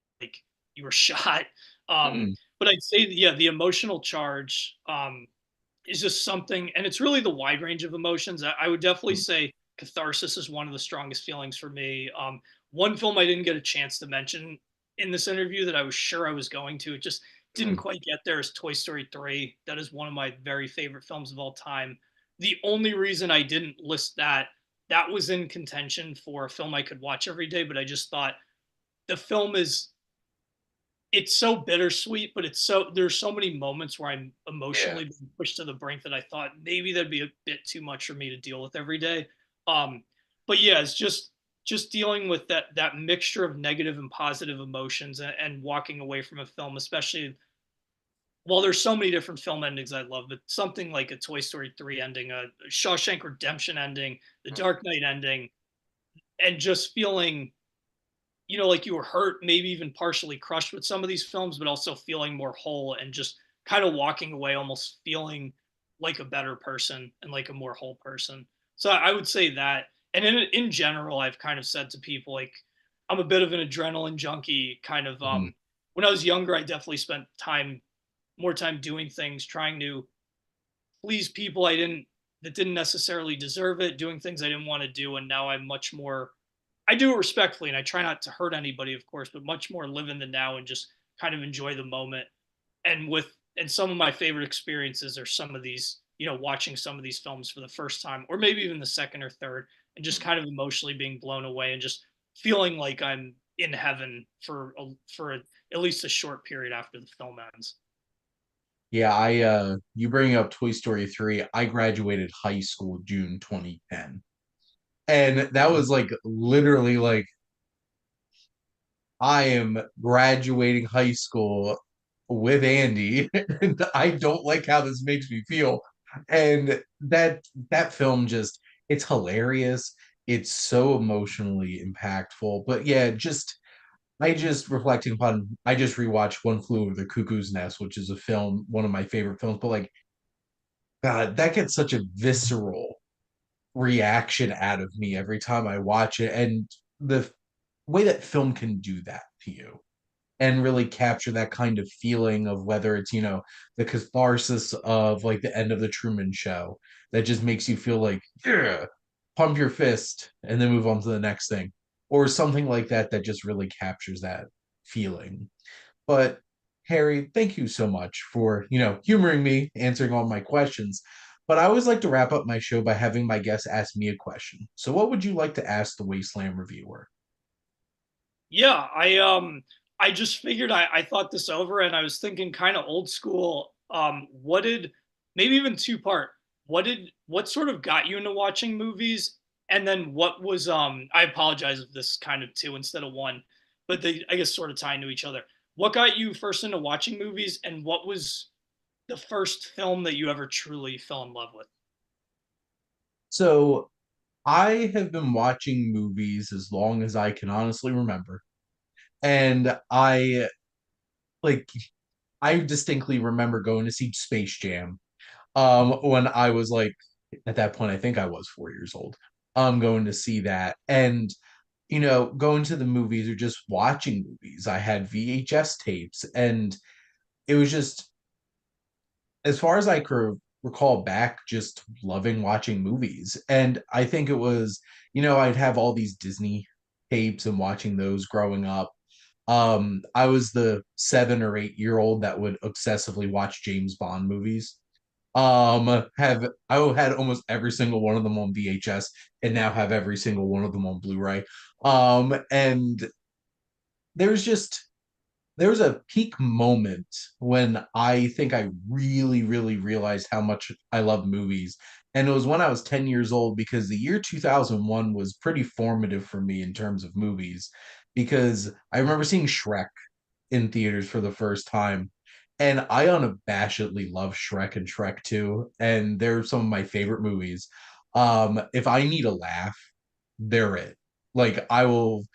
you were shot. Mm. But I'd say, yeah, the emotional charge is just something, and it's really the wide range of emotions. I would definitely Mm. say catharsis is one of the strongest feelings for me. One film I didn't get a chance to mention in this interview that I was sure I was going to, it just didn't Mm. quite get there, is Toy Story 3. That is one of my very favorite films of all time. The only reason I didn't list that was in contention for a film I could watch every day, but I just thought the film is it's so bittersweet, but there's so many moments where I'm Yeah. emotionally being pushed to the brink that I thought maybe that'd be a bit too much for me to deal with every day. Um, but yeah, it's just dealing with that mixture of negative and positive emotions, and walking away from a film, especially while there's so many different film endings I love, but something like a Toy Story 3 ending, a Shawshank Redemption ending, the Dark Knight ending, and just feeling like you were hurt, maybe even partially crushed with some of these films, but also feeling more whole and just kind of walking away almost feeling like a better person and like a more whole person. So I would say that. And in general, I've kind of said to people like I'm a bit of an adrenaline junkie kind of Mhm. when I was younger, I definitely spent more time doing things, trying to please people I didn't that didn't necessarily deserve it, doing things I didn't want to do, and now I'm much more I do it respectfully and I try not to hurt anybody, of course, but much more live in the now and just kind of enjoy the moment. And some of my favorite experiences are some of these, watching some of these films for the first time, or maybe even the second or third, and just kind of emotionally being blown away and just feeling like I'm in heaven at least a short period after the film ends. Yeah, I you bring up Toy Story 3. I graduated high school June 2010. And that was like literally like I am graduating high school with Andy and I don't like how this makes me feel. And that film just it's hilarious. It's so emotionally impactful. But yeah, just reflecting upon I just rewatched One Flew Over the Cuckoo's Nest, which is a film, one of my favorite films, but like God, that gets such a visceral reaction out of me every time I watch it. And the way that film can do that to you and really capture that kind of feeling of whether it's, the catharsis of like the end of the Truman Show that just makes you feel like, yeah, pump your fist and then move on to the next thing. Or something like that that just really captures that feeling. But Harry, thank you so much for, humoring me, answering all my questions. But I always like to wrap up my show by having my guests ask me a question. So what would you like to ask the Wasteland reviewer? Yeah, I just figured I thought this over and I was thinking kind of old school. What did maybe even two part? What sort of got you into watching movies? And then what was I apologize if this kind of two instead of one, but they I guess sort of tie into each other. What got you first into watching movies and what was the first film that you ever truly fell in love with? So I have been watching movies as long as I can honestly remember. And like I distinctly remember going to see Space Jam when I was like at that point I think I was 4 years old. Going to see that. And going to the movies or just watching movies. I had VHS tapes and it was just as far as I could recall back, just loving watching movies. And I think it was, I'd have all these Disney tapes and watching those growing up. I was the 7 or 8 year old that would obsessively watch James Bond movies. Have I had almost every single one of them on VHS and now have every single one of them on Blu-ray. And there's just there was a peak moment when I think I really, really realized how much I love movies. And it was when I was 10 years old because the year 2001 was pretty formative for me in terms of movies. Because I remember seeing Shrek in theaters for the first time. And I unabashedly love Shrek and Shrek 2. And they're some of my favorite movies. If I need a laugh, they're it. Like I will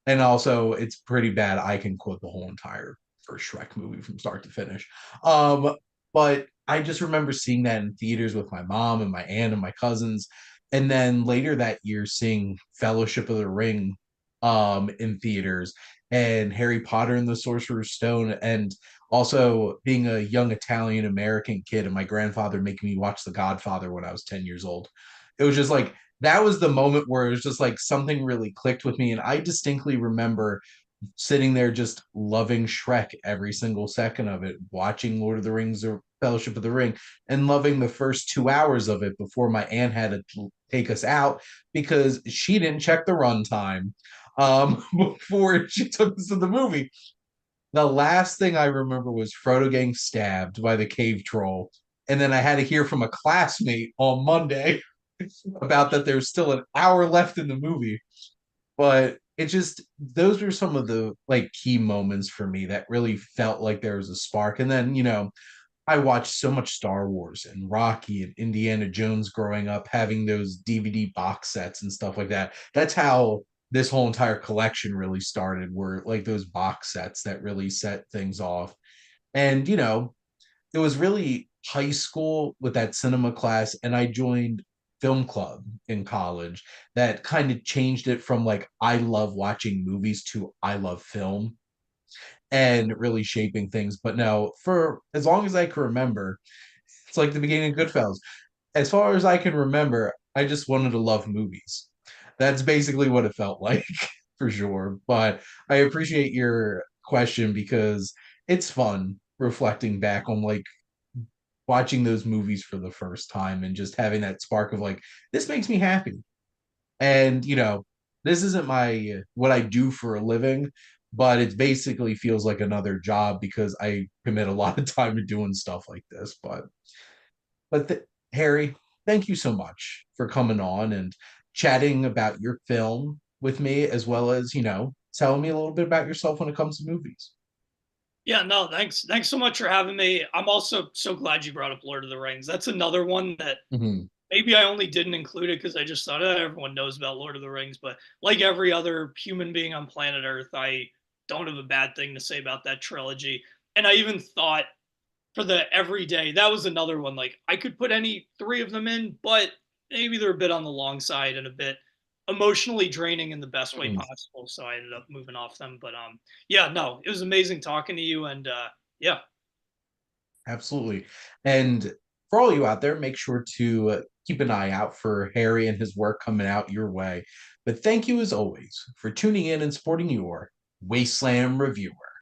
and also, it's pretty bad. I can quote the whole entire first Shrek movie from start to finish. Um, but I just remember seeing that in theaters with my mom and my aunt and my cousins. And then later that year, seeing Fellowship of the Ring in theaters and Harry Potter and the Sorcerer's Stone. And also being a young Italian American kid and my grandfather making me watch The Godfather when I was 10 years old. It was just like that was the moment where it was just like something really clicked with me. And I distinctly remember sitting there just loving Shrek every single second of it, watching Lord of the Rings or Fellowship of the Ring, and loving the first 2 hours of it before my aunt had to take us out because she didn't check the runtime before she took us to the movie. The last thing I remember was Frodo getting stabbed by the cave troll. And then I had to hear from a classmate on Monday about that there's still an hour left in the movie. But it just those were some of the like key moments for me that really felt like there was a spark. And then, I watched so much Star Wars and Rocky and Indiana Jones growing up, having those DVD box sets and stuff like that. That's how this whole entire collection really started, were like those box sets that really set things off. And, it was really high school with that cinema class, and I joined film club in college that kind of changed it from like I love watching movies to I love film and really shaping things. But no, for as long as I can remember, it's like the beginning of Goodfellas. As far as I can remember, I just wanted to love movies. That's basically what it felt like for sure. But I appreciate your question because it's fun reflecting back on like watching those movies for the first time and just having that spark of like, this makes me happy. And, this isn't my what I do for a living, but it basically feels like another job because I commit a lot of time to doing stuff like this. But Harry, thank you so much for coming on and chatting about your film with me, as well as, telling me a little bit about yourself when it comes to movies. Yeah, no, thanks. Thanks so much for having me. I'm also so glad you brought up Lord of the Rings. That's another one that Mhm. maybe I only didn't include it because I just thought everyone knows about Lord of the Rings. But like every other human being on planet Earth, I don't have a bad thing to say about that trilogy. And I even thought for the everyday, that was another one. Like I could put any three of them in, but maybe they're a bit on the long side and a bit emotionally draining in the best way Mhm. possible. So I ended up moving off them. But yeah, no, it was amazing talking to you. And yeah, Absolutely. And for all you out there, make sure to keep an eye out for Harry and his work coming out your way. But thank you as always for tuning in and supporting your Wasteland Reviewer.